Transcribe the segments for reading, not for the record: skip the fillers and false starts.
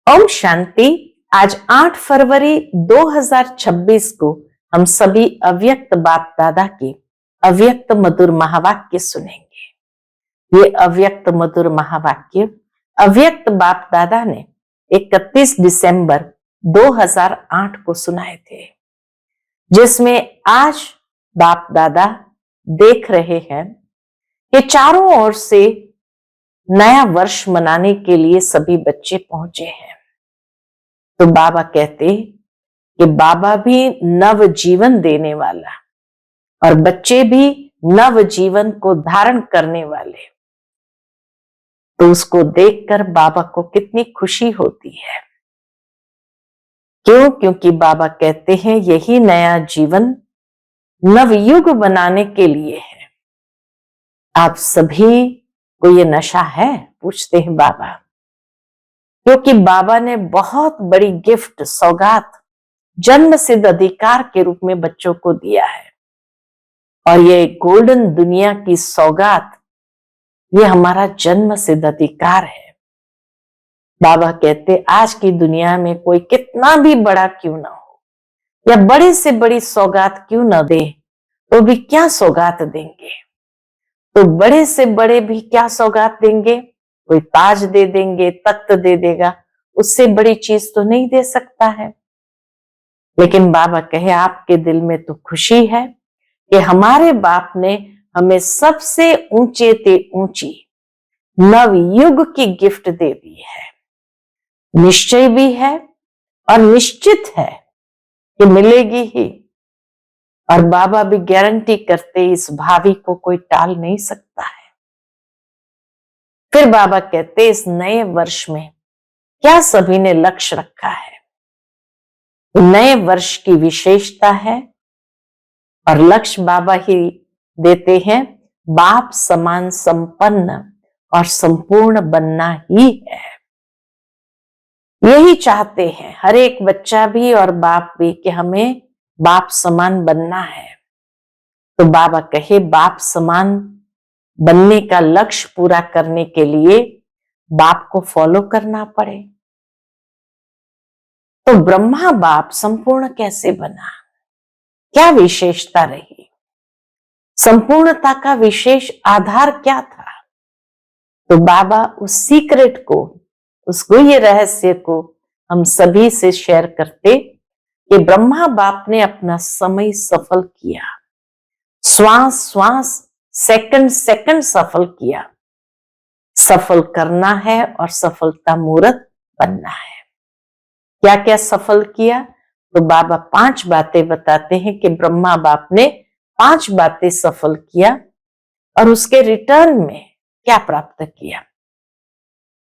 ओम शांति। आज 8 फरवरी 2026 को हम सभी अव्यक्त बाप दादा के अव्यक्त मधुर महावाक्य सुनेंगे। ये अव्यक्त मधुर महावाक्य अव्यक्त बाप दादा ने 31 दिसंबर 2008 को सुनाए थे, जिसमें आज बाप दादा देख रहे हैं कि चारों ओर से नया वर्ष मनाने के लिए सभी बच्चे पहुंचे हैं। तो बाबा कहते कि बाबा भी नव जीवन देने वाला और बच्चे भी नव जीवन को धारण करने वाले, तो उसको देखकर बाबा को कितनी खुशी होती है। क्यों? क्योंकि बाबा कहते हैं यही नया जीवन नवयुग बनाने के लिए है। आप सभी को ये नशा है? पूछते हैं बाबा। क्योंकि बाबा ने बहुत बड़ी गिफ्ट, सौगात, जन्म सिद्ध अधिकार के रूप में बच्चों को दिया है। और ये गोल्डन दुनिया की सौगात, ये हमारा जन्म सिद्ध अधिकार है। बाबा कहते आज की दुनिया में कोई कितना भी बड़ा क्यों ना हो या बड़े से बड़ी सौगात क्यों ना दे, तो भी क्या सौगात देंगे? तो बड़े से बड़े भी क्या सौगात देंगे? कोई ताज दे देंगे, तख्त दे देगा, उससे बड़ी चीज तो नहीं दे सकता है। लेकिन बाबा कहे आपके दिल में तो खुशी है कि हमारे बाप ने हमें सबसे ऊंचे ते ऊंची नवयुग की गिफ्ट दे दी है। निश्चय भी है और निश्चित है कि मिलेगी ही। और बाबा भी गारंटी करते इस भावी को कोई टाल नहीं सकता है। फिर बाबा कहते इस नए वर्ष में क्या सभी ने लक्ष्य रखा है? नए वर्ष की विशेषता है और लक्ष्य बाबा ही देते हैं, बाप समान संपन्न और संपूर्ण बनना ही है। यही चाहते हैं हर एक बच्चा भी और बाप भी कि हमें बाप समान बनना है। तो बाबा कहे बाप समान बनने का लक्ष्य पूरा करने के लिए बाप को फॉलो करना पड़े। तो ब्रह्मा बाप संपूर्ण कैसे बना? क्या विशेषता रही? संपूर्णता का विशेष आधार क्या था? तो बाबा उस सीक्रेट को, उस गुह्य रहस्य को हम सभी से शेयर करते कि ब्रह्मा बाप ने अपना समय सफल किया, श्वास श्वास, सेकंड सेकंड सफल किया। सफल करना है और सफलता मूर्त बनना है। क्या क्या सफल किया? तो बाबा 5 बातें बताते हैं कि ब्रह्मा बाप ने 5 बातें सफल किया और उसके रिटर्न में क्या प्राप्त किया।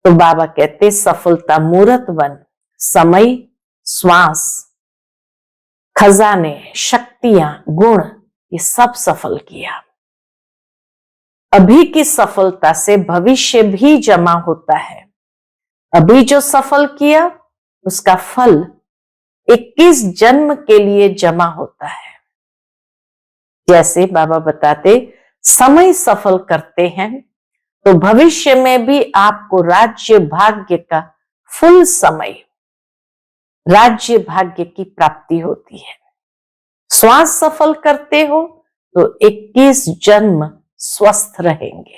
तो बाबा कहते सफलता मूर्त बन, समय, श्वास, खजाने, शक्तियां, गुण, ये सब सफल किया। अभी की सफलता से भविष्य भी जमा होता है। अभी जो सफल किया उसका फल 21 जन्म के लिए जमा होता है। जैसे बाबा बताते समय सफल करते हैं तो भविष्य में भी आपको राज्य भाग्य का फुल समय, राज्य भाग्य की प्राप्ति होती है। श्वास सफल करते हो तो 21 जन्म स्वस्थ रहेंगे।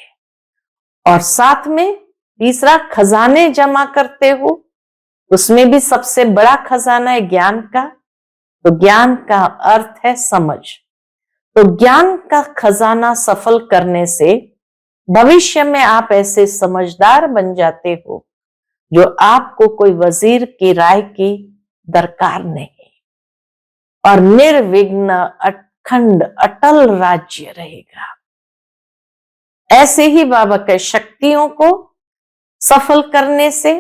और साथ में तीसरा खजाने जमा करते हो, उसमें भी सबसे बड़ा खजाना है ज्ञान का। तो ज्ञान का अर्थ है समझ। तो ज्ञान का खजाना सफल करने से भविष्य में आप ऐसे समझदार बन जाते हो जो आपको कोई वजीर की राय की दरकार नहीं और निर्विघ्न अखंड अटल राज्य रहेगा। ऐसे ही बाबा के शक्तियों को सफल करने से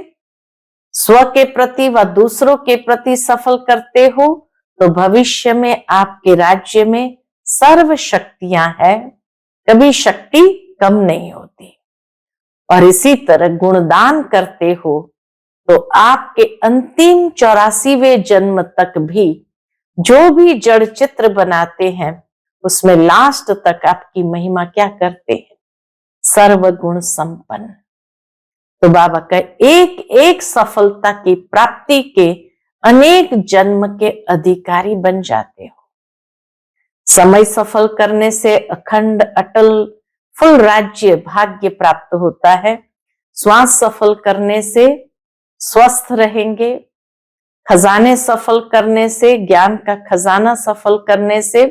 स्व के प्रति व दूसरों के प्रति सफल करते हो तो भविष्य में आपके राज्य में सर्व शक्तियां हैं, कभी शक्ति कम नहीं होती। और इसी तरह गुणदान करते हो तो आपके अंतिम 84वें जन्म तक भी जो भी जड़ चित्र बनाते हैं उसमें लास्ट तक आपकी महिमा क्या करते हैं? सर्वगुण संपन्न। तो बाबा का एक एक सफलता की प्राप्ति के अनेक जन्म के अधिकारी बन जाते हो। समय सफल करने से अखंड अटल फुल राज्य भाग्य प्राप्त होता है। श्वास सफल करने से स्वस्थ रहेंगे। खजाने सफल करने से, ज्ञान का खजाना सफल करने से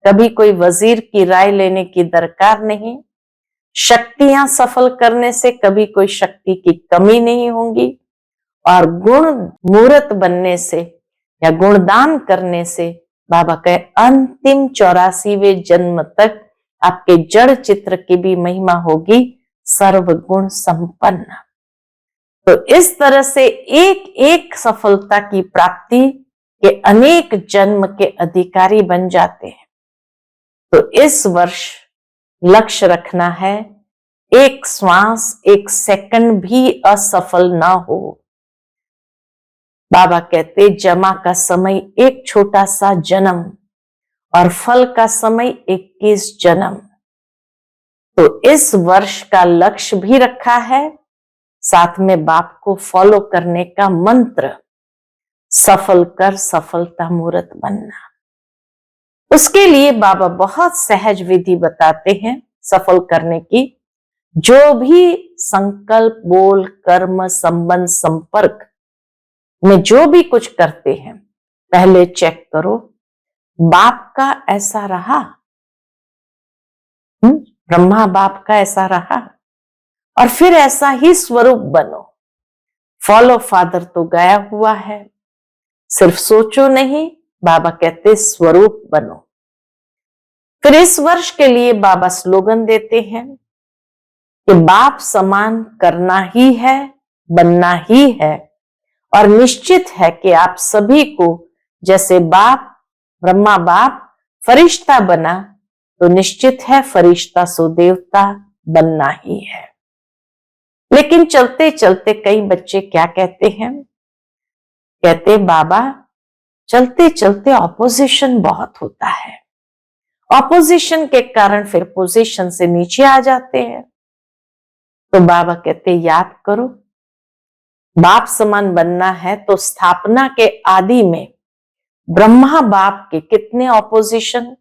कभी कोई वजीर की राय लेने की दरकार नहीं। शक्तियां सफल करने से कभी कोई शक्ति की कमी नहीं होगी। और गुण मूर्त बनने से या गुणदान करने से बाबा के अंतिम 84वें जन्म तक आपके जड़ चित्र की भी महिमा होगी सर्वगुण संपन्न। तो इस तरह से एक एक सफलता की प्राप्ति के अनेक जन्म के अधिकारी बन जाते हैं। तो इस वर्ष लक्ष्य रखना है, एक श्वास, एक सेकंड भी असफल ना हो। बाबा कहते जमा का समय एक छोटा सा जन्म और फल का समय 21 जन्म। तो इस वर्ष का लक्ष्य भी रखा है, साथ में बाप को फॉलो करने का मंत्र, सफल कर सफलता मूर्त बनना। उसके लिए बाबा बहुत सहज विधि बताते हैं सफल करने की। जो भी संकल्प, बोल, कर्म, संबंध, संपर्क में जो भी कुछ करते हैं, पहले चेक करो बाप का ऐसा रहा, ब्रह्मा बाप का ऐसा रहा, और फिर ऐसा ही स्वरूप बनो। फॉलो फादर तो गया हुआ है, सिर्फ सोचो नहीं, बाबा कहते स्वरूप बनो। फिर इस वर्ष के लिए बाबा स्लोगन देते हैं कि बाप समान करना ही है, बनना ही है, और निश्चित है कि आप सभी को जैसे बाप, ब्रह्मा बाप फरिश्ता बना, तो निश्चित है फरिश्ता सो देवता बनना ही है। लेकिन चलते चलते कई बच्चे क्या कहते हैं, कहते बाबा चलते चलते ऑपोजिशन बहुत होता है, ऑपोजिशन के कारण फिर पोजीशन से नीचे आ जाते हैं। तो बाबा कहते याद करो, बाप समान बनना है तो स्थापना के आदि में ब्रह्मा बाप के कितने ऑपोजिशन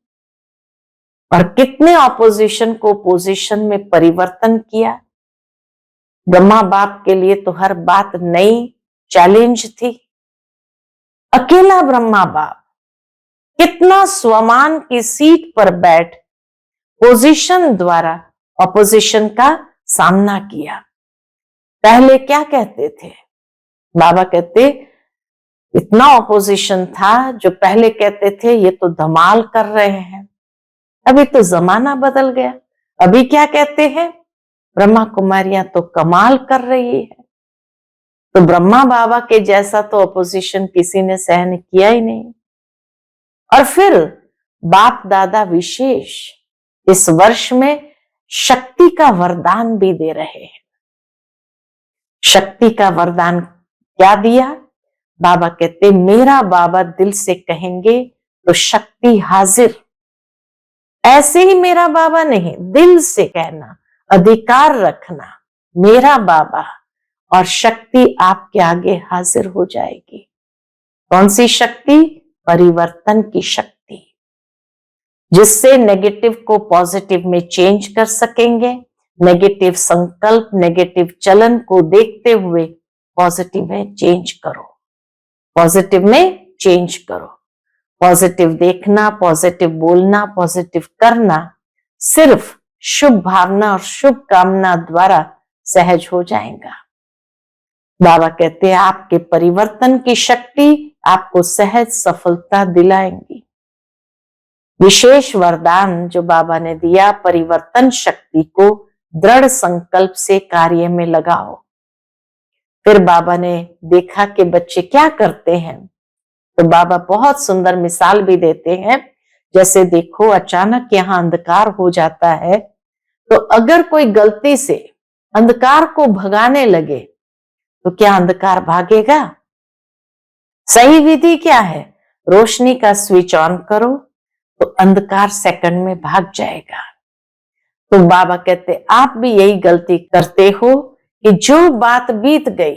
और कितने ऑपोजिशन को पोजीशन में परिवर्तन किया। ब्रह्मा बाप के लिए तो हर बात नई चैलेंज थी। अकेला ब्रह्मा बाप कितना स्वमान की सीट पर बैठ पोजीशन द्वारा ऑपोजिशन का सामना किया। पहले क्या कहते थे, बाबा कहते इतना ऑपोजिशन था जो पहले कहते थे ये तो धमाल कर रहे हैं। अभी तो जमाना बदल गया, अभी क्या कहते हैं, ब्रह्मा कुमारियां तो कमाल कर रही है। तो ब्रह्मा बाबा के जैसा तो ऑपोजिशन किसी ने सहन किया ही नहीं। और फिर बाप दादा विशेष इस वर्ष में शक्ति का वरदान भी दे रहे हैं। शक्ति का वरदान क्या दिया, बाबा कहते मेरा बाबा दिल से कहेंगे तो शक्ति हाजिर। ऐसे ही मेरा बाबा नहीं, दिल से कहना, अधिकार रखना मेरा बाबा, और शक्ति आपके आगे हाजिर हो जाएगी। कौन सी शक्ति, परिवर्तन की शक्ति, जिससे नेगेटिव को पॉजिटिव में चेंज कर सकेंगे। नेगेटिव संकल्प, नेगेटिव चलन को देखते हुए पॉजिटिव में चेंज करो, पॉजिटिव में चेंज करो। पॉजिटिव देखना, पॉजिटिव बोलना, पॉजिटिव करना सिर्फ शुभ भावना और शुभ कामना द्वारा सहज हो जाएगा। बाबा कहते हैं आपके परिवर्तन की शक्ति आपको सहज सफलता दिलाएंगी। विशेष वरदान जो बाबा ने दिया, परिवर्तन शक्ति को दृढ़ संकल्प से कार्य में लगाओ। फिर बाबा ने देखा कि बच्चे क्या करते हैं, तो बाबा बहुत सुंदर मिसाल भी देते हैं। जैसे देखो अचानक यहां अंधकार हो जाता है, तो अगर कोई गलती से अंधकार को भगाने लगे तो क्या अंधकार भागेगा? सही विधि क्या है, रोशनी का स्विच ऑन करो तो अंधकार सेकंड में भाग जाएगा। तो बाबा कहते आप भी यही गलती करते हो कि जो बात बीत गई,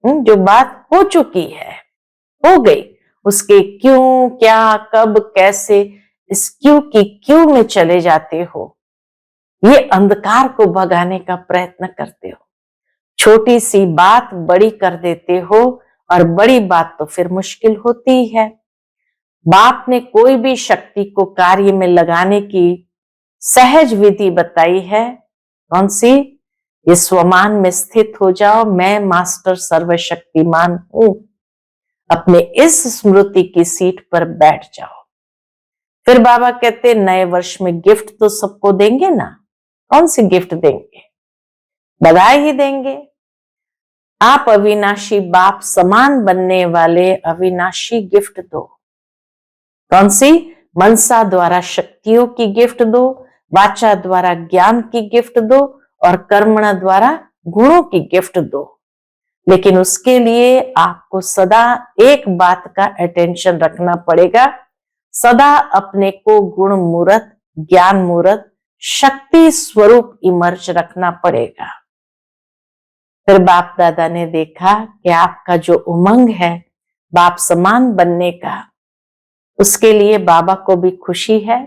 जो बात हो चुकी है, हो गई, उसके क्यों, क्या, कब, कैसे, इस क्यों की क्यों में चले जाते हो। ये अंधकार को भगाने का प्रयत्न करते हो। छोटी सी बात बड़ी कर देते हो, और बड़ी बात तो फिर मुश्किल होती है। बाप ने कोई भी शक्ति को कार्य में लगाने की सहज विधि बताई है। कौन सी? ये स्वमान में स्थित हो जाओ, मैं मास्टर सर्वशक्तिमान हूं। अपने इस स्मृति की सीट पर बैठ जाओ। फिर बाबा कहते नए वर्ष में गिफ्ट तो सबको देंगे ना। कौन सी गिफ्ट देंगे? बधाई ही देंगे। आप अविनाशी बाप समान बनने वाले अविनाशी गिफ्ट दो। कौन सी? मनसा द्वारा शक्तियों की गिफ्ट दो, वाचा द्वारा ज्ञान की गिफ्ट दो, और कर्मणा द्वारा गुणों की गिफ्ट दो। लेकिन उसके लिए आपको सदा एक बात का अटेंशन रखना पड़ेगा। सदा अपने को गुण मूर्त, ज्ञान मूर्त, शक्ति स्वरूप इमर्ज रखना पड़ेगा। फिर बाप दादा ने देखा कि आपका जो उमंग है बाप समान बनने का, उसके लिए बाबा को भी खुशी है।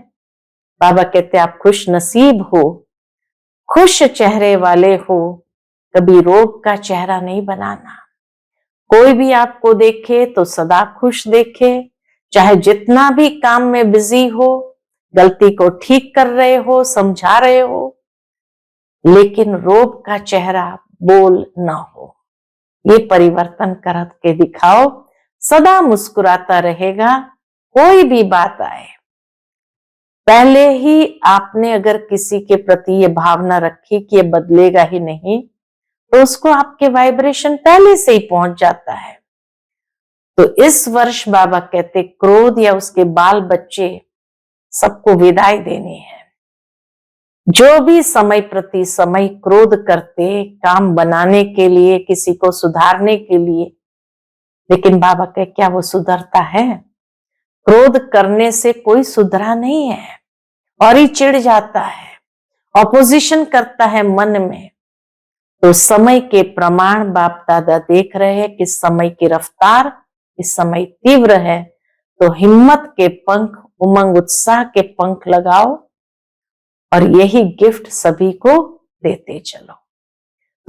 बाबा कहते आप खुश नसीब हो, खुश चेहरे वाले हो, कभी रोग का चेहरा नहीं बनाना। कोई भी आपको देखे तो सदा खुश देखे, चाहे जितना भी काम में बिजी हो, गलती को ठीक कर रहे हो, समझा रहे हो, लेकिन रोग का चेहरा बोल ना हो। ये परिवर्तन करके दिखाओ। सदा मुस्कुराता रहेगा, कोई भी बात आए। पहले ही आपने अगर किसी के प्रति ये भावना रखी कि ये बदलेगा ही नहीं, तो उसको आपके वाइब्रेशन पहले से ही पहुंच जाता है। तो इस वर्ष बाबा कहते क्रोध या उसके बाल बच्चे सबको विदाई देनी है। जो भी समय प्रति समय क्रोध करते काम बनाने के लिए, किसी को सुधारने के लिए, लेकिन बाबा कहे क्या वो सुधरता है? क्रोध करने से कोई सुधरा नहीं है, और ही चिढ़ जाता है, ऑपोजिशन करता है मन में। तो समय के प्रमाण बाप दादा देख रहे हैं कि समय की रफ्तार इस समय तीव्र है। तो हिम्मत के पंख, उमंग उत्साह के पंख लगाओ, और यही गिफ्ट सभी को देते चलो।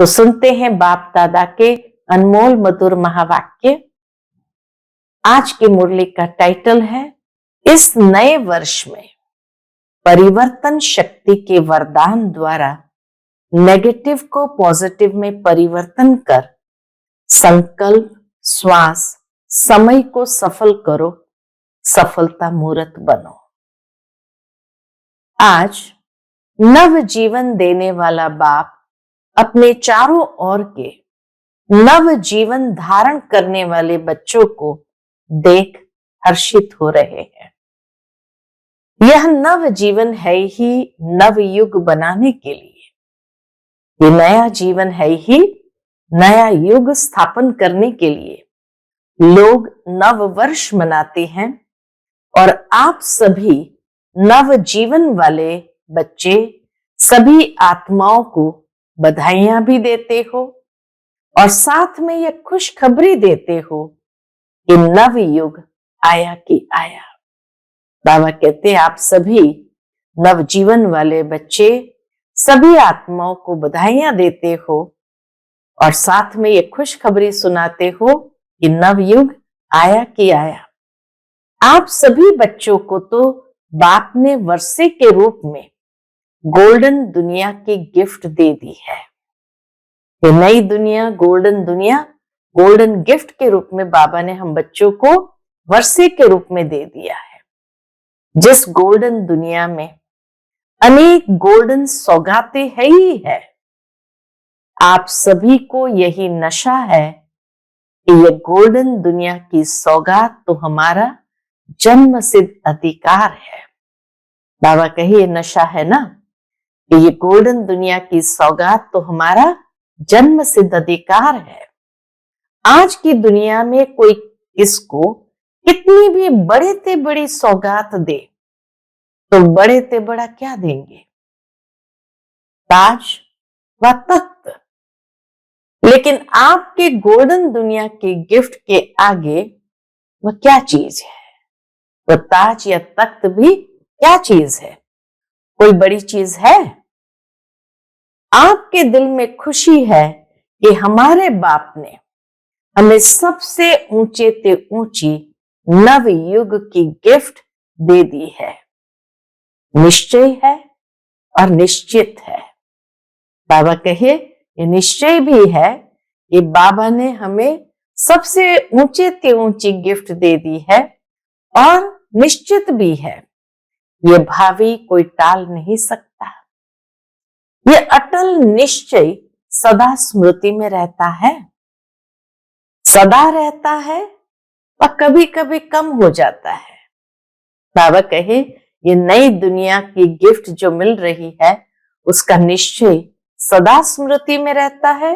तो सुनते हैं बाप दादा के अनमोल मधुर महावाक्य। आज की मुरली का टाइटल है इस नए वर्ष में परिवर्तन शक्ति के वरदान द्वारा नेगेटिव को पॉजिटिव में परिवर्तन कर संकल्प, श्वास, समय को सफल करो, सफलता मूर्त बनो। आज नव जीवन देने वाला बाप अपने चारों ओर के नव जीवन धारण करने वाले बच्चों को देख हर्षित हो रहे हैं। यह नव जीवन है ही नव युग बनाने के लिए। ये नया जीवन है ही नया युग स्थापन करने के लिए। लोग नव वर्ष मनाते हैं, और आप सभी नव जीवन वाले बच्चे सभी आत्माओं को बधाइयां भी देते हो, और साथ में यह खुशखबरी देते हो कि नव युग आया कि आया। बाबा कहते आप सभी नवजीवन वाले बच्चे सभी आत्माओं को बधाइयां देते हो, और साथ में ये खुशखबरी सुनाते हो कि नवयुग आया कि आया। आप सभी बच्चों को तो बाप ने वर्षे के रूप में गोल्डन दुनिया की गिफ्ट दे दी है। ये नई दुनिया, गोल्डन दुनिया, गोल्डन गिफ्ट के रूप में बाबा ने हम बच्चों को वर्षे के रूप में दे दिया है। जिस गोल्डन दुनिया में अनेक गोल्डन सौगातें है ही है। आप सभी को यही नशा है कि ये गोल्डन दुनिया की सौगात तो हमारा जन्म सिद्ध अधिकार है। बाबा कहिए नशा है ना, कि ये गोल्डन दुनिया की सौगात तो हमारा जन्म सिद्ध अधिकार है। आज की दुनिया में कोई किसको कितनी भी बड़े से बड़ी सौगात दे, तो बड़े से बड़ा क्या देंगे? ताज व तख्त। लेकिन आपके गोल्डन दुनिया के गिफ्ट के आगे वह क्या चीज है? वह ताज या तख्त भी क्या चीज है? कोई बड़ी चीज है? आपके दिल में खुशी है कि हमारे बाप ने हमें सबसे ऊंचे से ऊंची नव युग की गिफ्ट दे दी है। निश्चय है और निश्चित है। बाबा कहे ये निश्चय भी है कि बाबा ने हमें सबसे ऊंचे से ऊंची गिफ्ट दे दी है, और निश्चित भी है ये भावी कोई टाल नहीं सकता। ये अटल निश्चय सदा स्मृति में रहता है, सदा रहता है, और कभी कभी कम हो जाता है। बाबा कहे ये नई दुनिया की गिफ्ट जो मिल रही है उसका निश्चय सदा स्मृति में रहता है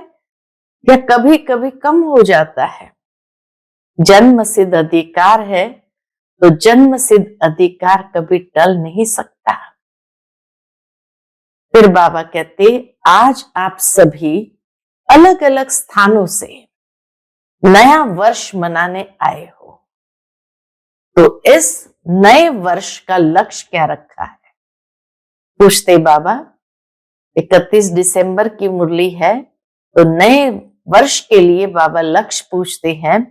या कभी कभी कम हो जाता है। जन्म सिद्ध अधिकार है तो जन्म सिद्ध अधिकार कभी टल नहीं सकता। फिर बाबा कहते आज आप सभी अलग अलग स्थानों से नया वर्ष मनाने आए हो, तो इस नए वर्ष का लक्ष्य क्या रखा है? पूछते बाबा 31 दिसंबर की मुरली है, तो नए वर्ष के लिए बाबा लक्ष्य पूछते हैं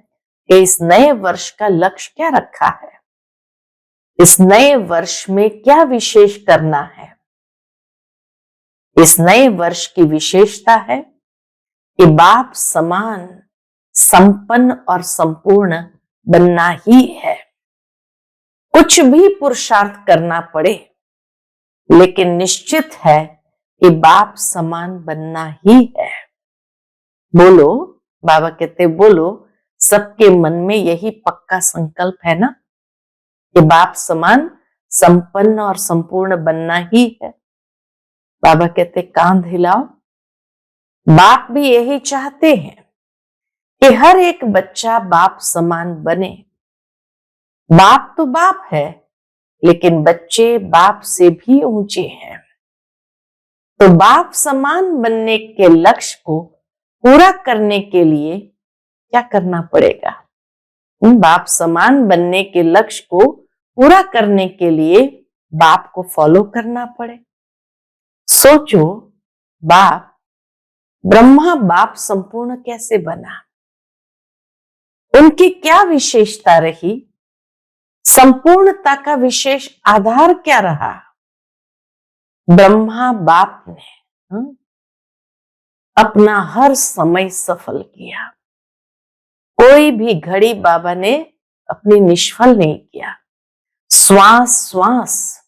कि इस नए वर्ष का लक्ष्य क्या रखा है, इस नए वर्ष में क्या विशेष करना है। इस नए वर्ष की विशेषता है कि बाप समान संपन्न और संपूर्ण बनना ही है। कुछ भी पुरुषार्थ करना पड़े, लेकिन निश्चित है कि बाप समान बनना ही है। बोलो, बाबा कहते बोलो, सबके मन में यही पक्का संकल्प है ना कि बाप समान संपन्न और संपूर्ण बनना ही है। बाबा कहते कांध हिलाओ। बाप भी यही चाहते हैं कि हर एक बच्चा बाप समान बने। बाप तो बाप है, लेकिन बच्चे बाप से भी ऊंचे हैं। तो बाप समान बनने के लक्ष्य को पूरा करने के लिए क्या करना पड़ेगा? बाप समान बनने के लक्ष्य को पूरा करने के लिए बाप को फॉलो करना पड़े। सोचो, बाप ब्रह्मा बाप संपूर्ण कैसे बना? उनकी क्या विशेषता रही? संपूर्णता का विशेष आधार क्या रहा? ब्रह्मा बाप ने अपना हर समय सफल किया। कोई भी घड़ी बाबा ने अपनी निष्फल नहीं किया। श्वास श्वास,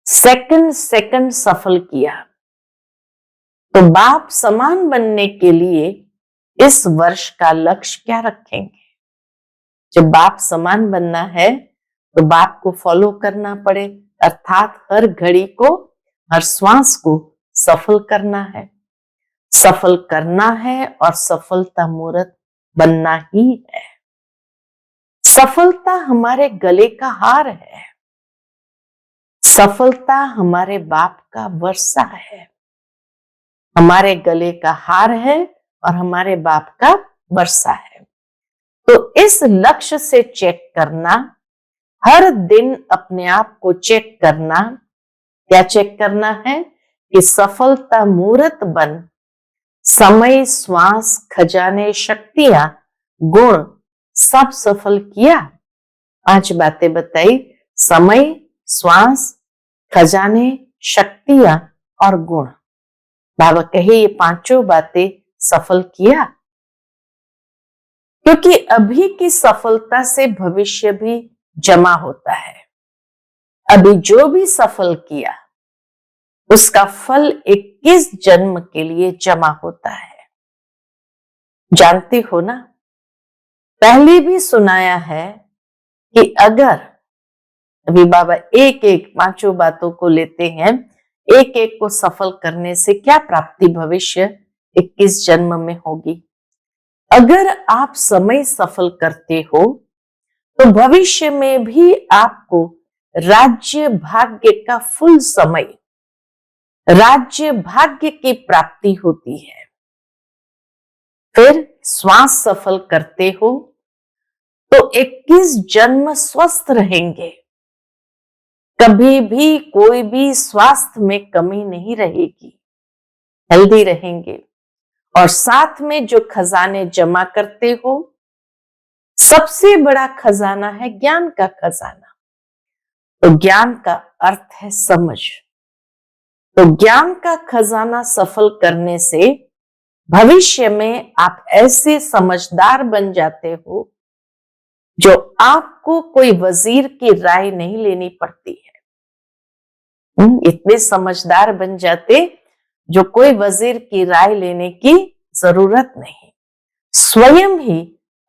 सेकंड सेकंड सफल किया। तो बाप समान बनने के लिए इस वर्ष का लक्ष्य क्या रखेंगे? जब बाप समान बनना है तो बाप को फॉलो करना पड़े, अर्थात हर घड़ी को, हर श्वास को सफल करना है। सफल करना है और सफलता मूर्त बनना ही है। सफलता हमारे गले का हार है। सफलता हमारे बाप का वर्षा है। हमारे गले का हार है और हमारे बाप का वर्षा है। तो इस लक्ष्य से चेक करना, हर दिन अपने आप को चेक करना, क्या चेक करना है कि सफलता मूर्त बन, समय श्वास खजाने शक्तियां गुण सब सफल किया। 5 बातें बताई, समय श्वास खजाने शक्तियां और गुण। बाबा कहे ये 5 बातें सफल किया, क्योंकि अभी की सफलता से भविष्य भी जमा होता है। अभी जो भी सफल किया उसका फल 21 जन्म के लिए जमा होता है। जानते हो ना, पहले भी सुनाया है कि अगर, अभी बाबा एक एक 5 बातों को लेते हैं, एक एक को सफल करने से क्या प्राप्ति भविष्य 21 जन्म में होगी। अगर आप समय सफल करते हो तो भविष्य में भी आपको राज्य भाग्य का फुल समय, राज्य भाग्य की प्राप्ति होती है। फिर श्वास सफल करते हो तो 21 जन्म स्वस्थ रहेंगे, कभी भी कोई भी स्वास्थ्य में कमी नहीं रहेगी, हेल्दी रहेंगे। और साथ में जो खजाने जमा करते हो, सबसे बड़ा खजाना है ज्ञान का खजाना। तो ज्ञान का अर्थ है समझ। तो ज्ञान का खजाना सफल करने से भविष्य में आप ऐसे समझदार बन जाते हो जो आपको कोई वजीर की राय नहीं लेनी पड़ती है। इतने समझदार बन जाते जो कोई वजीर की राय लेने की जरूरत नहीं, स्वयं ही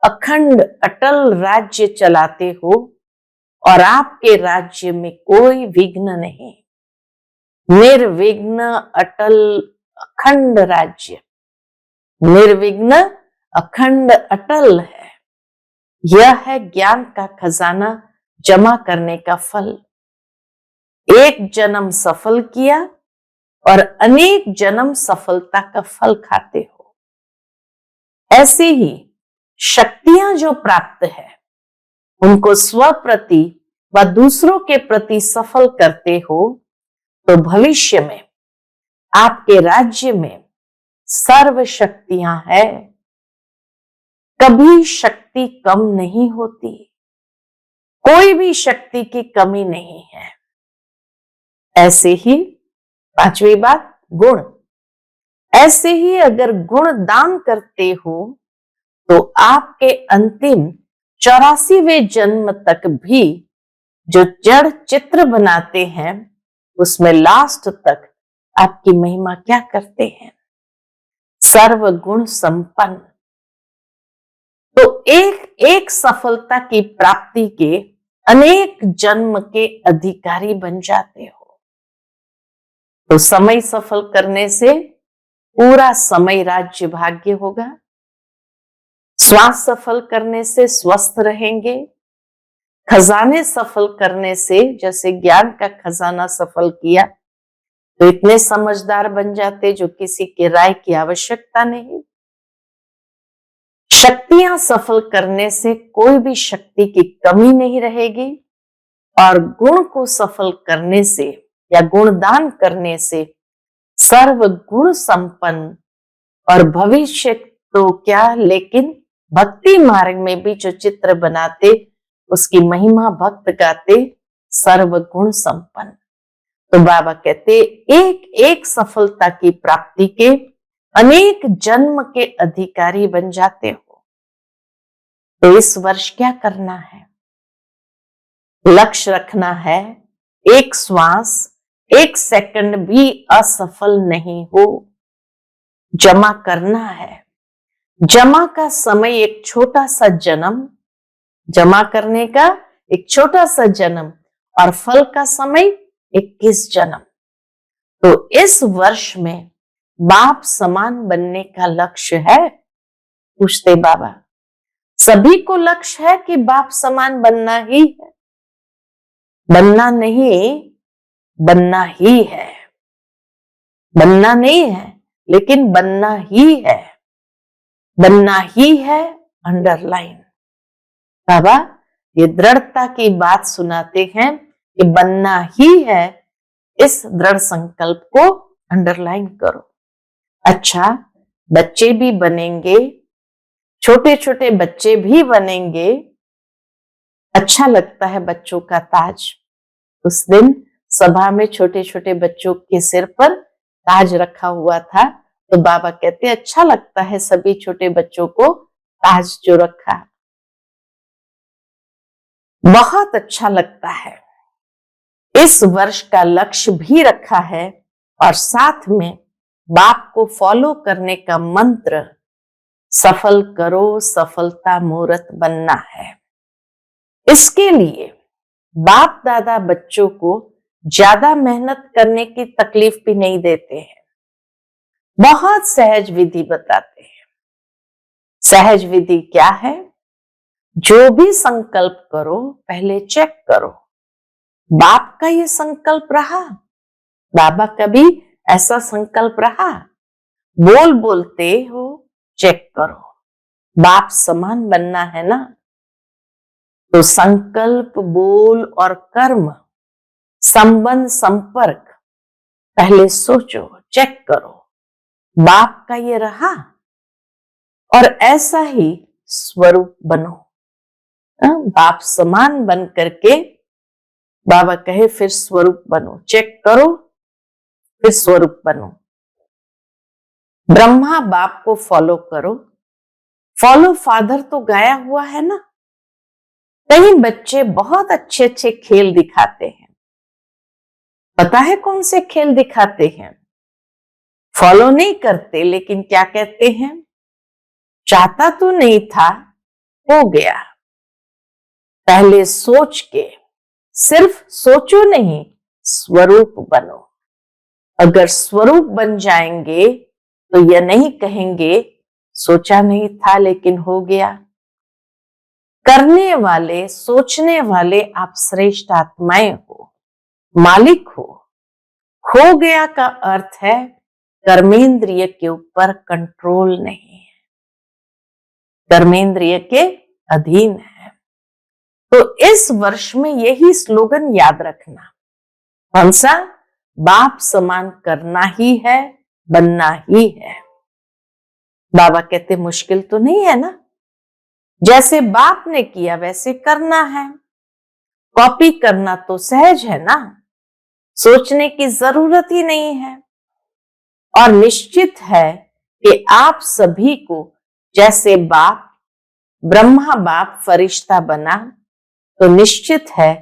अखंड अटल राज्य चलाते हो और आपके राज्य में कोई विघ्न नहीं, निर्विघ्न अटल अखंड राज्य, निर्विघ्न अखंड अटल है। यह है ज्ञान का खजाना जमा करने का फल। एक जन्म सफल किया और अनेक जन्म सफलता का फल खाते हो। ऐसे ही शक्तियां जो प्राप्त है उनको स्व प्रति व दूसरों के प्रति सफल करते हो तो भविष्य में आपके राज्य में सर्व शक्तियां है, कभी शक्ति कम नहीं होती, कोई भी शक्ति की कमी नहीं है। ऐसे ही पांचवी बात, गुण। ऐसे ही अगर गुण दान करते हो तो आपके अंतिम 84वें जन्म तक भी जो जड़ चित्र बनाते हैं उसमें लास्ट तक आपकी महिमा क्या करते हैं, सर्व गुण संपन्न। तो एक एक सफलता की प्राप्ति के अनेक जन्म के अधिकारी बन जाते हो। तो समय सफल करने से पूरा समय राज्य भाग्य होगा, श्वास सफल करने से स्वस्थ रहेंगे, खजाने सफल करने से जैसे ज्ञान का खजाना सफल किया तो इतने समझदार बन जाते जो किसी की राय की आवश्यकता नहीं। शक्तियां सफल करने से कोई भी शक्ति की कमी नहीं रहेगी और गुण को सफल करने से या गुणदान करने से सर्व गुण संपन्न और भविष्य तो क्या लेकिन भक्ति मार्ग में भी जो चित्र बनाते उसकी महिमा भक्त गाते सर्व गुण संपन्न। तो बाबा कहते एक एक सफलता की प्राप्ति के अनेक जन्म के अधिकारी बन जाते हो। तो इस वर्ष क्या करना है, लक्ष्य रखना है एक श्वास एक सेकंड भी असफल नहीं हो, जमा करना है। जमा का समय एक छोटा सा जन्म, जमा करने का एक छोटा सा जन्म और फल का समय 21 जन्म। तो इस वर्ष में बाप समान बनने का लक्ष्य है, पूछते बाबा। सभी को लक्ष्य है कि बाप समान बनना ही है, बनना नहीं, बनना ही है, बनना नहीं है लेकिन बनना ही है, बनना ही है अंडरलाइन। बाबा ये दृढ़ता की बात सुनाते हैं कि बनना ही है, इस दृढ़ संकल्प को अंडरलाइन करो। अच्छा, बच्चे भी बनेंगे, छोटे छोटे बच्चे भी बनेंगे। अच्छा लगता है बच्चों का ताज। उस दिन सभा में छोटे छोटे बच्चों के सिर पर ताज रखा हुआ था तो बाबा कहते अच्छा लगता है सभी छोटे बच्चों को ताज जो रखा, बहुत अच्छा लगता है। इस वर्ष का लक्ष्य भी रखा है और साथ में बाप को फॉलो करने का मंत्र सफल करो सफलता मूर्त बनना है। इसके लिए बाप दादा बच्चों को ज्यादा मेहनत करने की तकलीफ भी नहीं देते हैं, बहुत सहज विधि बताते हैं। सहज विधि क्या है, जो भी संकल्प करो पहले चेक करो बाप का ये संकल्प रहा, बाबा का भी ऐसा संकल्प रहा। बोलते हो चेक करो। बाप समान बनना है ना, तो संकल्प, बोल और कर्म, संबंध, संपर्क पहले सोचो, चेक करो, बाप का ये रहा, और ऐसा ही स्वरूप बनो। बाप समान बन करके बाबा कहे फिर स्वरूप बनो, चेक करो फिर स्वरूप बनो। ब्रह्मा बाप को फॉलो करो, फॉलो फादर तो गाया हुआ है ना। कई बच्चे बहुत अच्छे अच्छे खेल दिखाते हैं, पता है कौन से खेल दिखाते हैं? फॉलो नहीं करते, लेकिन क्या कहते हैं, चाहता तो नहीं था, हो गया। पहले सोच के, सिर्फ सोचो नहीं, स्वरूप बनो। अगर स्वरूप बन जाएंगे तो यह नहीं कहेंगे सोचा नहीं था लेकिन हो गया। करने वाले, सोचने वाले आप श्रेष्ठ आत्माएं हो, मालिक हो गया का अर्थ है कर्मेंद्रिय के ऊपर कंट्रोल नहीं है, कर्मेंद्रिय के अधीन है। तो इस वर्ष में यही स्लोगन याद रखना। कौन सा? बाप समान करना ही है, बनना ही है। बाबा कहते मुश्किल तो नहीं है ना, जैसे बाप ने किया वैसे करना है। कॉपी करना तो सहज है ना, सोचने की जरूरत ही नहीं है। और निश्चित है कि आप सभी को जैसे बाप, ब्रह्मा बाप फरिश्ता बना, तो निश्चित है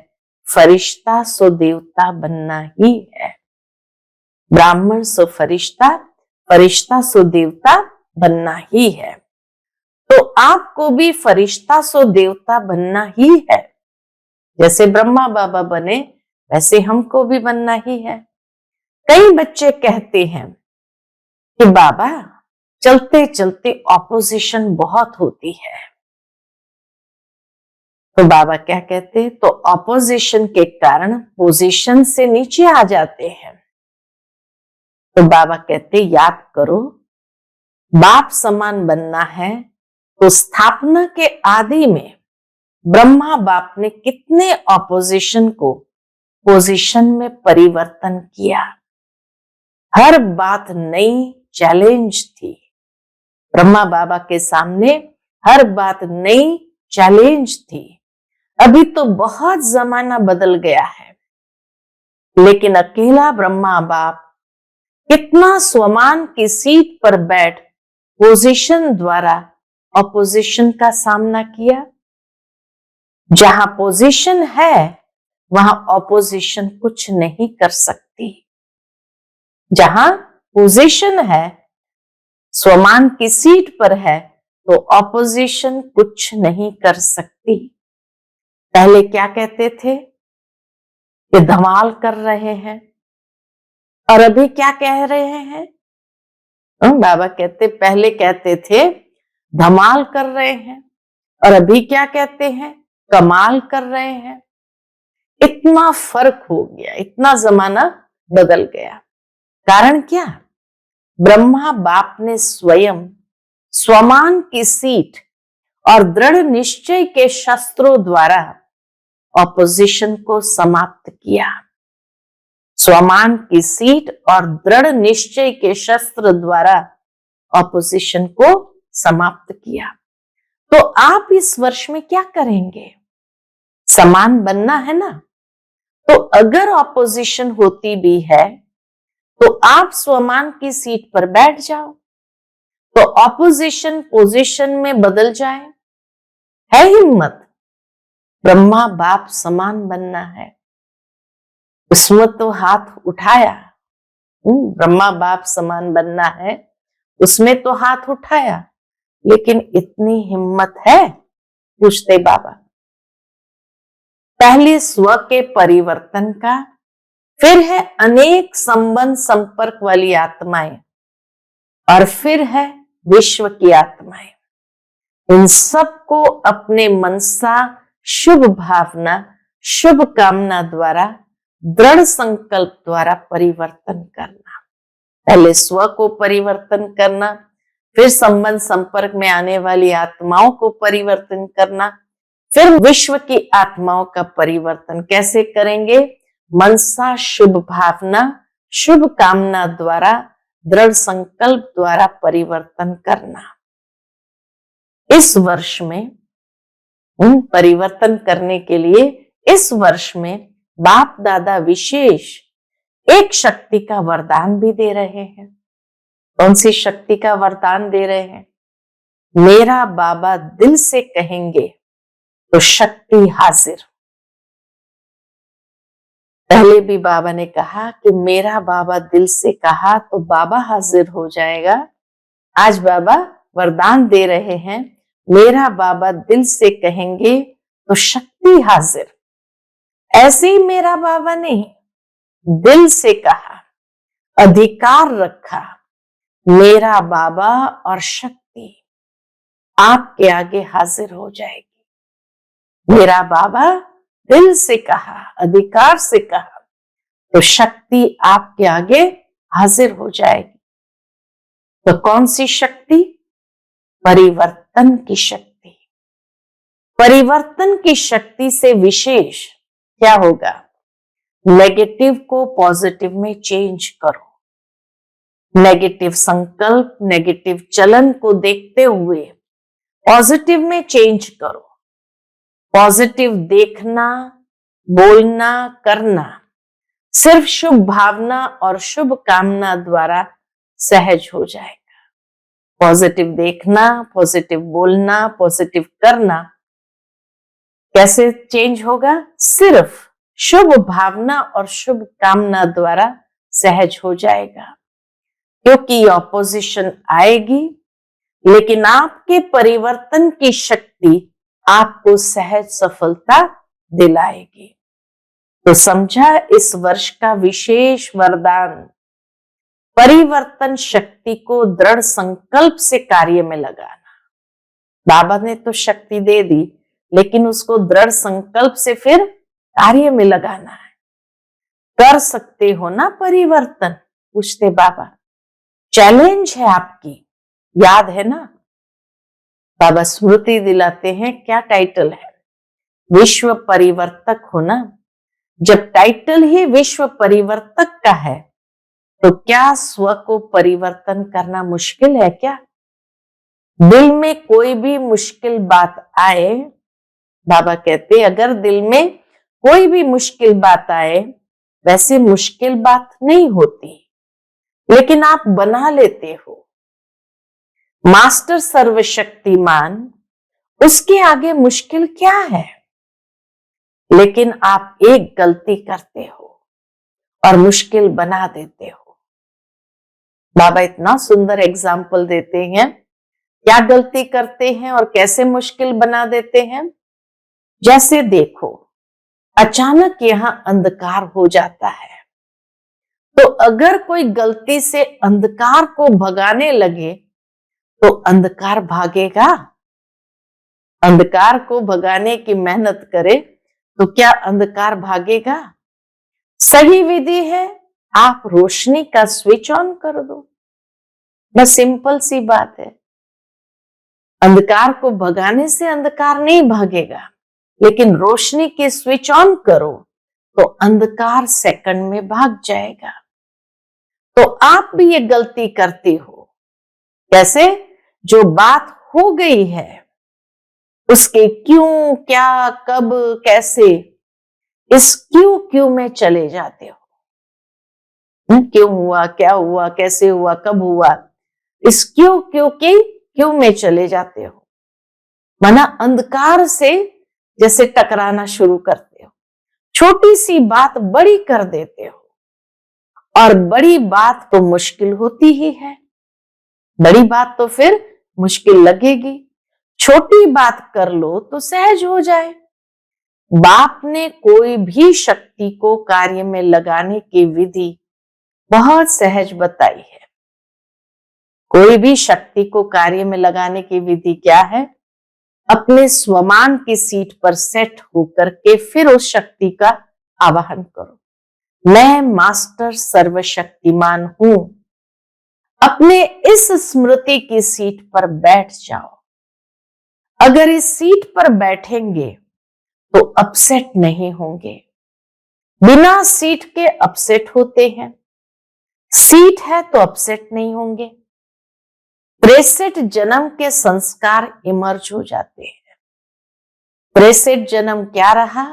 फरिश्ता सो देवता बनना ही है। ब्राह्मण सो फरिश्ता, फरिश्ता सो देवता बनना ही है। तो आपको भी फरिश्ता सो देवता बनना ही है। जैसे ब्रह्मा बाबा बने वैसे हमको भी बनना ही है। कई बच्चे कहते हैं कि बाबा चलते चलते ऑपोजिशन बहुत होती है। तो बाबा क्या कहते, तो ऑपोजिशन के कारण पोजीशन से नीचे आ जाते हैं। तो बाबा कहते याद करो, बाप समान बनना है तो स्थापना के आदि में ब्रह्मा बाप ने कितने ऑपोजिशन को पोजीशन में परिवर्तन किया। हर बात नई चैलेंज थी ब्रह्मा बाबा के सामने, हर बात नई चैलेंज थी। अभी तो बहुत जमाना बदल गया है, लेकिन अकेला ब्रह्मा बाप कितना स्वमान की सीट पर बैठ पोजीशन द्वारा ऑपोजिशन का सामना किया। जहां पोजीशन है वहां ऑपोजिशन कुछ नहीं कर सकती। जहां पोजीशन है, स्वमान की सीट पर है, तो ऑपोजिशन कुछ नहीं कर सकती। पहले क्या कहते थे कि धमाल कर रहे हैं, और अभी क्या कह रहे हैं? बाबा कहते पहले कहते थे धमाल कर रहे हैं, और अभी क्या कहते हैं? कमाल कर रहे हैं। इतना फर्क हो गया, इतना जमाना बदल गया। कारण क्या? ब्रह्मा बाप ने स्वयं स्वमान की सीट और दृढ़ निश्चय के शस्त्रों द्वारा ऑपोजिशन को समाप्त किया। स्वमान की सीट और दृढ़ निश्चय के शस्त्र द्वारा ऑपोजिशन को समाप्त किया। तो आप इस वर्ष में क्या करेंगे? समान बनना है ना। तो अगर ऑपोजिशन होती भी है तो आप स्वमान की सीट पर बैठ जाओ, तो ऑपोजिशन पोजीशन में बदल जाए। है हिम्मत? ब्रह्मा बाप समान बनना है, उसमें तो हाथ उठाया। ब्रह्मा बाप समान बनना है, उसमें तो हाथ उठाया, लेकिन इतनी हिम्मत है? पूछते बाबा। पहले स्व के परिवर्तन का, फिर है अनेक संबंध संपर्क वाली आत्माएं, और फिर है विश्व की आत्माएं। इन सबको अपने मनसा शुभ भावना, शुभ कामना द्वारा, दृढ़ संकल्प द्वारा परिवर्तन करना। पहले स्व को परिवर्तन करना, फिर संबंध संपर्क में आने वाली आत्माओं को परिवर्तन करना, फिर विश्व की आत्माओं का परिवर्तन कैसे करेंगे? मनसा शुभ भावना, शुभ कामना द्वारा, दृढ़ संकल्प द्वारा परिवर्तन करना। इस वर्ष में परिवर्तन करने के लिए इस वर्ष में बाप दादा विशेष एक शक्ति का वरदान भी दे रहे हैं। कौन सी शक्ति का वरदान दे रहे हैं? मेरा बाबा दिल से कहेंगे तो शक्ति हाजिर। पहले भी बाबा ने कहा कि मेरा बाबा दिल से कहा तो बाबा हाजिर हो जाएगा। आज बाबा वरदान दे रहे हैं, मेरा बाबा दिल से कहेंगे तो शक्ति हाजिर। ऐसे ही मेरा बाबा ने दिल से कहा, अधिकार रखा, मेरा बाबा और शक्ति आपके आगे हाजिर हो जाएगी। मेरा बाबा दिल से कहा, अधिकार से कहा तो शक्ति आपके आगे हाजिर हो जाएगी। तो कौन सी शक्ति? परिवर्तन की शक्ति। परिवर्तन की शक्ति से विशेष क्या होगा? नेगेटिव को पॉजिटिव में चेंज करो। नेगेटिव संकल्प, नेगेटिव चलन को देखते हुए पॉजिटिव में चेंज करो। पॉजिटिव देखना, बोलना, करना सिर्फ शुभ भावना और शुभ कामना द्वारा सहज हो जाएगा। पॉजिटिव देखना, पॉजिटिव बोलना, पॉजिटिव करना कैसे चेंज होगा? सिर्फ शुभ भावना और शुभ कामना द्वारा सहज हो जाएगा। क्योंकि ऑपोजिशन आएगी, लेकिन आपके परिवर्तन की शक्ति आपको सहज सफलता दिलाएगी। तो समझा इस वर्ष का विशेष वरदान, परिवर्तन शक्ति को दृढ़ संकल्प से कार्य में लगाना। बाबा ने तो शक्ति दे दी, लेकिन उसको दृढ़ संकल्प से फिर कार्य में लगाना है। कर सकते हो ना परिवर्तन? पूछते बाबा। चैलेंज है आपकी, याद है ना? बाबा स्मृति दिलाते हैं, क्या टाइटल है? विश्व परिवर्तक हो ना। जब टाइटल ही विश्व परिवर्तक का है तो क्या स्व को परिवर्तन करना मुश्किल है क्या? दिल में कोई भी मुश्किल बात आए, बाबा कहते अगर दिल में कोई भी मुश्किल बात आए, वैसे मुश्किल बात नहीं होती, लेकिन आप बना लेते हो। मास्टर सर्वशक्तिमान, उसके आगे मुश्किल क्या है? लेकिन आप एक गलती करते हो और मुश्किल बना देते हो। बाबा इतना सुंदर एग्जाम्पल देते हैं, क्या गलती करते हैं और कैसे मुश्किल बना देते हैं। जैसे देखो, अचानक यहां अंधकार हो जाता है, तो अगर कोई गलती से अंधकार को भगाने लगे तो अंधकार भागेगा? अंधकार को भगाने की मेहनत करे तो क्या अंधकार भागेगा? सही विधि है, आप रोशनी का स्विच ऑन कर दो। बस सिंपल सी बात है। अंधकार को भगाने से अंधकार नहीं भागेगा, लेकिन रोशनी के स्विच ऑन करो तो अंधकार सेकंड में भाग जाएगा। तो आप भी ये गलती करते हो। कैसे? जो बात हो गई है उसके क्यों, क्या, कब, कैसे, इस क्यों में चले जाते हो। क्यों हुआ, क्या हुआ, कैसे हुआ, कब हुआ, इस क्यों में चले जाते हो। माना अंधकार से जैसे टकराना शुरू करते हो, छोटी सी बात बड़ी कर देते हो, और बड़ी बात तो मुश्किल होती ही है। बड़ी बात तो फिर मुश्किल लगेगी, छोटी बात कर लो तो सहज हो जाए। बाप ने कोई भी शक्ति को कार्य में लगाने की विधि बहुत सहज बताई है। कोई भी शक्ति को कार्य में लगाने की विधि क्या है? अपने स्वमान की सीट पर सेट होकर के फिर उस शक्ति का आवाहन करो। मैं मास्टर सर्वशक्तिमान हूं। अपने इस स्मृति की सीट पर बैठ जाओ। अगर इस सीट पर बैठेंगे तो अपसेट नहीं होंगे। बिना सीट के अपसेट होते हैं, सीट है तो अपसेट नहीं होंगे। 63 जन्म के संस्कार इमर्ज हो जाते हैं। 63 जन्म क्या रहा?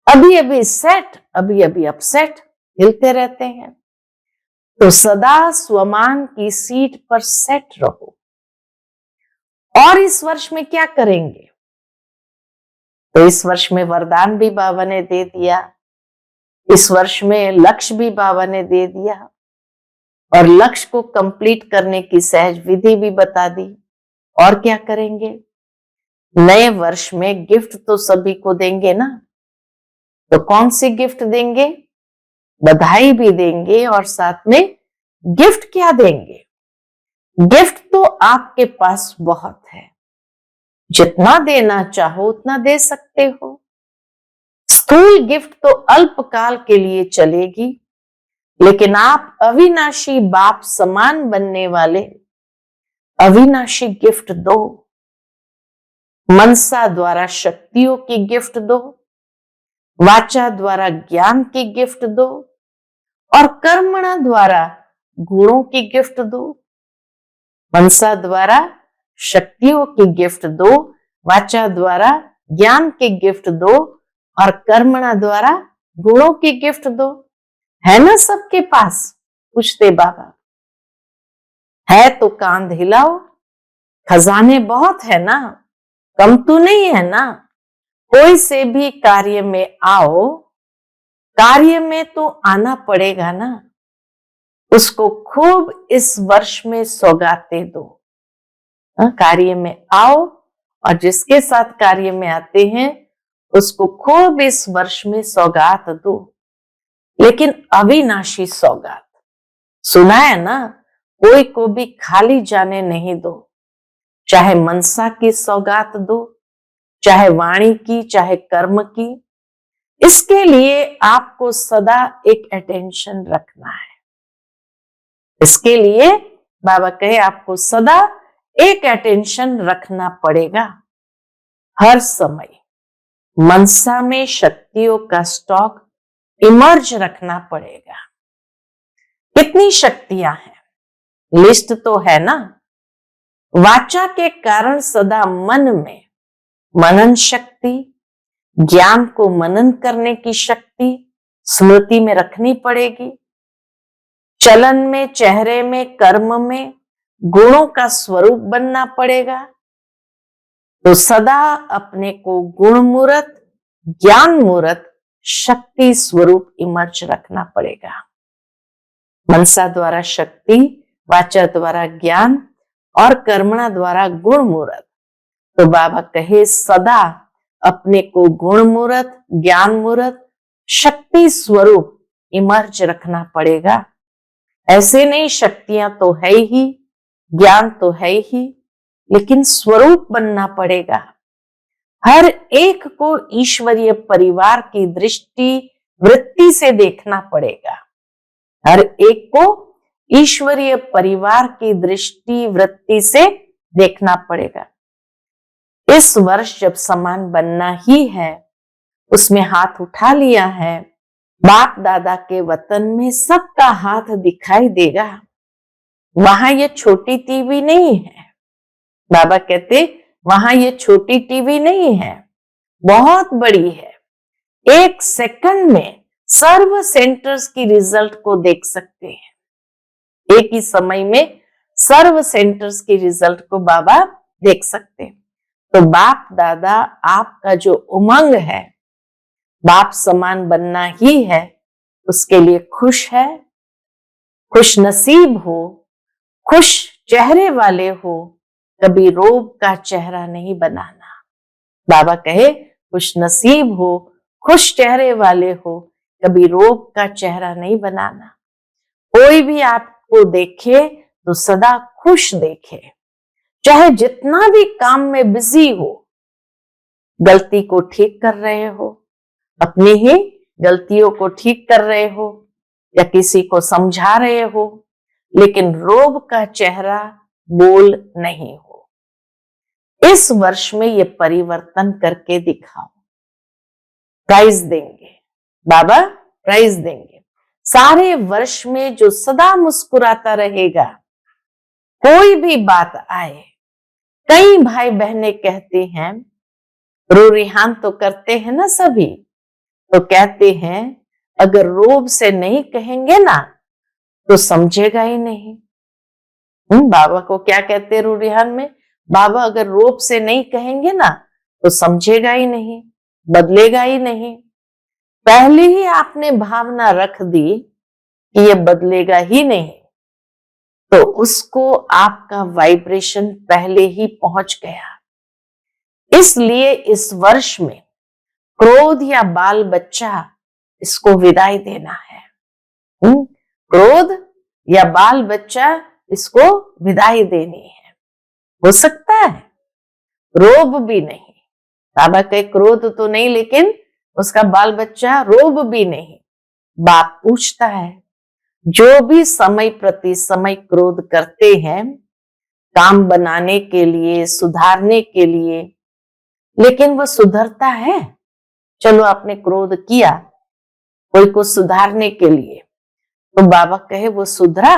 अभी अभी सेट, अभी अभी अपसेट, हिलते रहते हैं। तो सदा स्वमान की सीट पर सेट रहो। और इस वर्ष में क्या करेंगे? तो इस वर्ष में वरदान भी बाबा ने दे दिया, इस वर्ष में लक्ष्य भी बाबा ने दे दिया, और लक्ष्य को कंप्लीट करने की सहज विधि भी बता दी। और क्या करेंगे? नए वर्ष में गिफ्ट तो सभी को देंगे ना। तो कौन सी गिफ्ट देंगे? बधाई भी देंगे, और साथ में गिफ्ट क्या देंगे? गिफ्ट तो आपके पास बहुत है, जितना देना चाहो उतना दे सकते हो। स्थूल गिफ्ट तो अल्पकाल के लिए चलेगी, लेकिन आप अविनाशी बाप समान बनने वाले अविनाशी गिफ्ट दो। मनसा द्वारा शक्तियों की गिफ्ट दो, वाचा द्वारा ज्ञान की गिफ्ट दो, और कर्मणा द्वारा गुणों की गिफ्ट दो। मनसा द्वारा शक्तियों की गिफ्ट दो, वाचा द्वारा ज्ञान की गिफ्ट दो, और कर्मणा द्वारा गुणों की गिफ्ट दो। है ना सबके पास? पूछते बाबा। है तो कांध हिलाओ, खजाने बहुत है ना, कम तो नहीं है ना। कोई से भी कार्य में आओ, कार्य में तो आना पड़ेगा ना। उसको खूब इस वर्ष में सौगातें दो। कार्य में आओ, और जिसके साथ कार्य में आते हैं उसको खूब इस वर्ष में सौगात दो, लेकिन अविनाशी सौगात। सुना है ना, कोई को भी खाली जाने नहीं दो। चाहे मनसा की सौगात दो, चाहे वाणी की, चाहे कर्म की। इसके लिए आपको सदा एक अटेंशन रखना है। इसके लिए बाबा कहे आपको सदा एक अटेंशन रखना पड़ेगा। हर समय मनसा में शक्तियों का स्टॉक इमर्ज रखना पड़ेगा। कितनी शक्तियां हैं? लिस्ट तो है ना। वाचा के कारण सदा मन में मनन शक्ति, ज्ञान को मनन करने की शक्ति स्मृति में रखनी पड़ेगी। चलन में, चेहरे में, कर्म में गुणों का स्वरूप बनना पड़ेगा। तो सदा अपने को गुण मूर्त, ज्ञान मूर्त, शक्ति स्वरूप इमर्ज रखना पड़ेगा। मनसा द्वारा शक्ति, वाचा द्वारा ज्ञान, और कर्मणा द्वारा गुण मूर्त। तो बाबा कहे सदा अपने को गुण मूर्त, ज्ञान मूर्त, शक्ति स्वरूप इमर्ज रखना पड़ेगा। ऐसे नहीं शक्तियां तो है ही, ज्ञान तो है ही, लेकिन स्वरूप बनना पड़ेगा। हर एक को ईश्वरीय परिवार की दृष्टि वृत्ति से देखना पड़ेगा। हर एक को ईश्वरीय परिवार की दृष्टि वृत्ति से देखना पड़ेगा। इस वर्ष जब समान बनना ही है, उसमें हाथ उठा लिया है, बाप दादा के वतन में सबका हाथ दिखाई देगा। वहां ये छोटी टीवी नहीं है। बाबा कहते वहां ये छोटी टीवी नहीं है, बहुत बड़ी है। एक सेकंड में सर्व सेंटर्स की रिजल्ट को देख सकते हैं। एक ही समय में सर्व सेंटर्स की रिजल्ट को बाबा देख सकते हैं। तो बाप दादा आपका जो उमंग है, बाप समान बनना ही है, उसके लिए खुश है, खुश नसीब हो, खुश चेहरे वाले हो। कभी रोब का चेहरा नहीं बनाना। बाबा कहे खुश नसीब हो, खुश चेहरे वाले हो, कभी रोब का चेहरा नहीं बनाना। कोई भी आपको देखे तो सदा खुश देखे, चाहे जितना भी काम में बिजी हो। गलती को ठीक कर रहे हो, अपनी ही गलतियों को ठीक कर रहे हो, या किसी को समझा रहे हो, लेकिन रोब का चेहरा बोल नहीं हो। इस वर्ष में ये परिवर्तन करके दिखाओ। प्राइज देंगे बाबा, प्राइज देंगे। सारे वर्ष में जो सदा मुस्कुराता रहेगा, कोई भी बात आए। कई भाई बहनें कहते हैं, रो रिहान तो करते हैं ना सभी, तो कहते हैं अगर रोब से नहीं कहेंगे ना तो समझेगा ही नहीं। बाबा को क्या कहते हैं रो रिहान में, बाबा अगर रोब से नहीं कहेंगे ना तो समझेगा ही नहीं, बदलेगा ही नहीं। पहले ही आपने भावना रख दी कि ये बदलेगा ही नहीं, तो उसको आपका वाइब्रेशन पहले ही पहुंच गया। इसलिए इस वर्ष में क्रोध या बाल बच्चा, इसको विदाई देना है। क्रोध या बाल बच्चा, इसको विदाई देनी है। हो सकता है रोब भी नहीं, बाबा के क्रोध तो नहीं, लेकिन उसका बाल बच्चा रोब भी नहीं। बाप पूछता है, जो भी समय प्रति समय क्रोध करते हैं काम बनाने के लिए, सुधारने के लिए, लेकिन वो सुधरता है? चलो आपने क्रोध किया कोई को सुधारने के लिए, तो बाबा कहे वो सुधरा?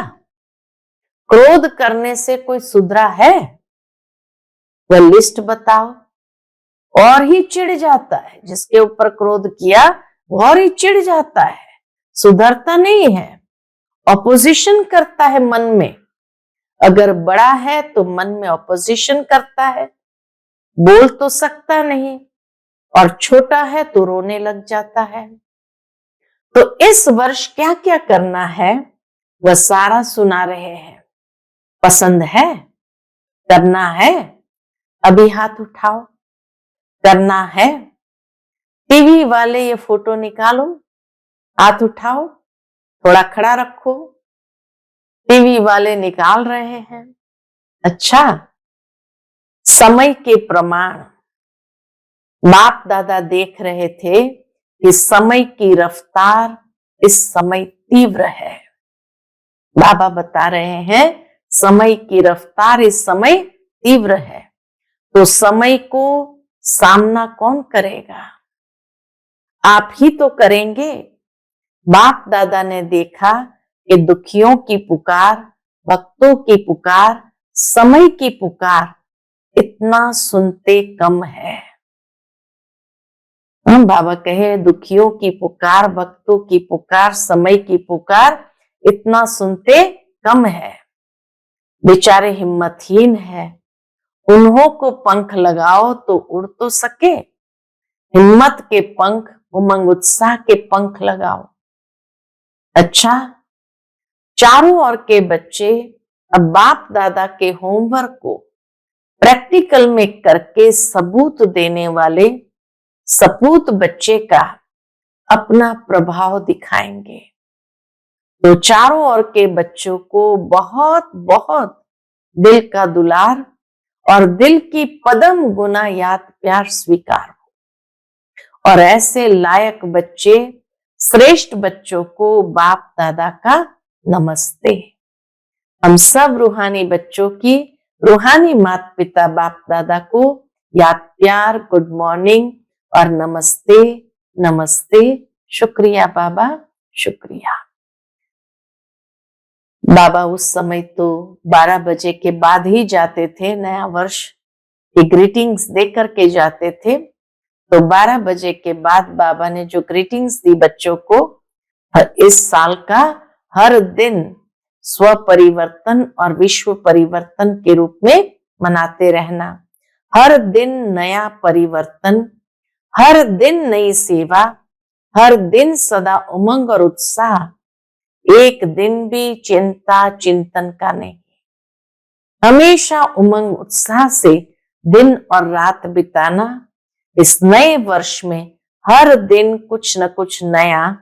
क्रोध करने से कोई सुधरा है? वह लिस्ट बताओ। और ही चिढ़ जाता है, जिसके ऊपर क्रोध किया और ही चिढ़ जाता है, सुधरता नहीं है, ऑपोजिशन करता है मन में। अगर बड़ा है तो मन में ऑपोजिशन करता है, बोल तो सकता नहीं, और छोटा है तो रोने लग जाता है। तो इस वर्ष क्या क्या करना है वह सारा सुना रहे हैं। पसंद है? करना है? अभी हाथ उठाओ। करना है? टीवी वाले ये फोटो निकालो, हाथ उठाओ, थोड़ा खड़ा रखो। टीवी वाले निकाल रहे हैं। अच्छा, समय के प्रमाण बाप दादा देख रहे थे कि समय की रफ्तार इस समय तीव्र है। बाबा बता रहे हैं समय की रफ्तार इस समय तीव्र है, तो समय को सामना कौन करेगा? आप ही तो करेंगे। बाप दादा ने देखा कि दुखियों की पुकार, भक्तों की पुकार, समय की पुकार इतना सुनते कम है। हम बाबा कहे दुखियों की पुकार, भक्तों की पुकार, समय की पुकार इतना सुनते कम है। बेचारे हिम्मतहीन है, उन्हों को पंख लगाओ तो उड़ तो सके। हिम्मत के पंख, उमंग उत्साह के पंख लगाओ। अच्छा, चारों ओर के बच्चे अब बाप दादा के होमवर्क को प्रैक्टिकल में करके सबूत देने वाले सपूत बच्चे का अपना प्रभाव दिखाएंगे। तो चारों ओर के बच्चों को बहुत बहुत दिल का दुलार और दिल की पदम गुना याद प्यार स्वीकार हो। और ऐसे लायक बच्चे, श्रेष्ठ बच्चों को बाप दादा का नमस्ते। हम सब रूहानी बच्चों की रूहानी माता पिता बाप दादा को याद प्यार, गुड मॉर्निंग और नमस्ते नमस्ते। शुक्रिया बाबा, शुक्रिया। बाबा उस समय तो 12 बजे के बाद ही जाते थे, नया वर्ष की ग्रीटिंग्स दे करके जाते थे। तो 12 बजे के बाद बाबा ने जो ग्रीटिंग्स दी बच्चों को, इस साल का हर दिन स्व परिवर्तन और विश्व परिवर्तन के रूप में मनाते रहना। हर दिन नया परिवर्तन, हर दिन नई सेवा, हर दिन सदा उमंग और उत्साह, एक दिन भी चिंता चिंतन का नहीं। हमेशा उमंग उत्साह से दिन और रात बिताना। इस नए वर्ष में हर दिन कुछ न कुछ नया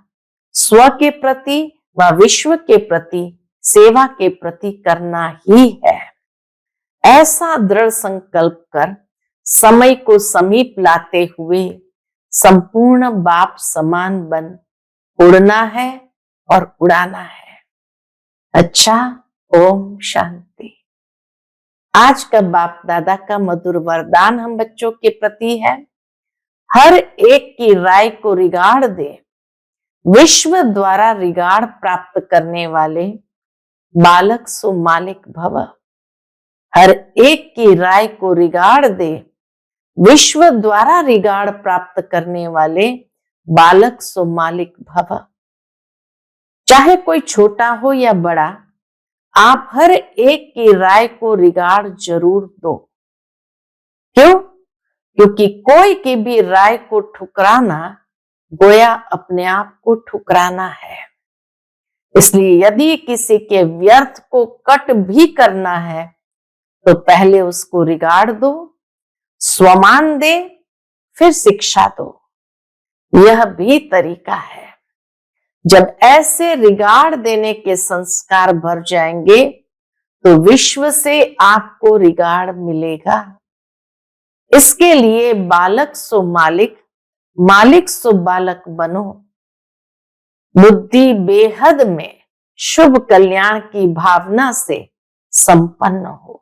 स्व के प्रति व विश्व के प्रति, सेवा के प्रति करना ही है। ऐसा दृढ़ संकल्प कर समय को समीप लाते हुए संपूर्ण बाप समान बन उड़ना है और उड़ाना है। अच्छा, ओम शांति। आज का बाप दादा का मधुर वरदान हम बच्चों के प्रति है, हर एक की राय को रिगाड़ दे, विश्व द्वारा रिगाड़ प्राप्त करने वाले बालक सो मालिक भव। हर एक की राय को रिगाड़ दे, विश्व द्वारा रिगाड़ प्राप्त करने वाले बालक सो मालिक भव। चाहे कोई छोटा हो या बड़ा, आप हर एक की राय को रिगाड़ जरूर दो। क्यों? क्योंकि कोई की भी राय को ठुकराना गोया अपने आप को ठुकराना है। इसलिए यदि किसी के व्यर्थ को कट भी करना है तो पहले उसको रिगाड़ दो, स्वमान दे, फिर शिक्षा दो। यह भी तरीका है। जब ऐसे रिगाड़ देने के संस्कार भर जाएंगे तो विश्व से आपको रिगाड़ मिलेगा। इसके लिए बालक सो मालिक, मालिक सो बालक बनो। बुद्धि बेहद में शुभ कल्याण की भावना से संपन्न हो।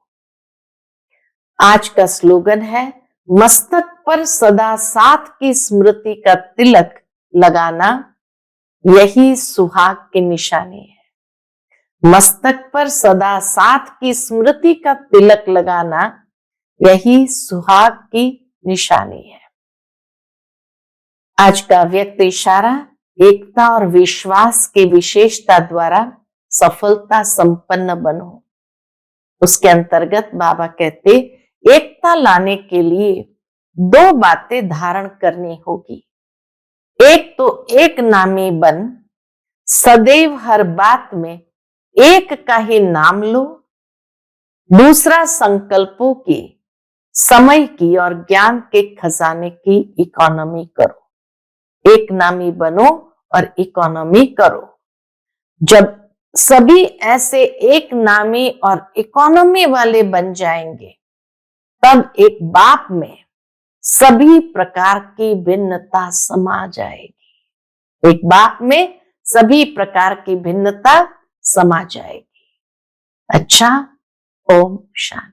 आज का स्लोगन है, मस्तक पर सदा साथ की स्मृति का तिलक लगाना यही सुहाग की निशानी है। मस्तक पर सदा साथ की स्मृति का तिलक लगाना यही सुहाग की निशानी है। आज का व्यक्त इशारा, एकता और विश्वास की विशेषता द्वारा सफलता संपन्न बनो। उसके अंतर्गत बाबा कहते, एकता लाने के लिए दो बातें धारण करनी होगी। एक तो एक नामी बन, सदैव हर बात में एक का ही नाम लो। दूसरा, संकल्पों की, समय की और ज्ञान के खजाने की इकोनॉमी करो। एक नामी बनो और इकोनॉमी करो। जब सभी ऐसे एक नामी और इकोनॉमी वाले बन जाएंगे, तब एक बाप में सभी प्रकार की भिन्नता समा जाएगी। एक बाप में सभी प्रकार की भिन्नता समा जाएगी। अच्छा, ओम शांति।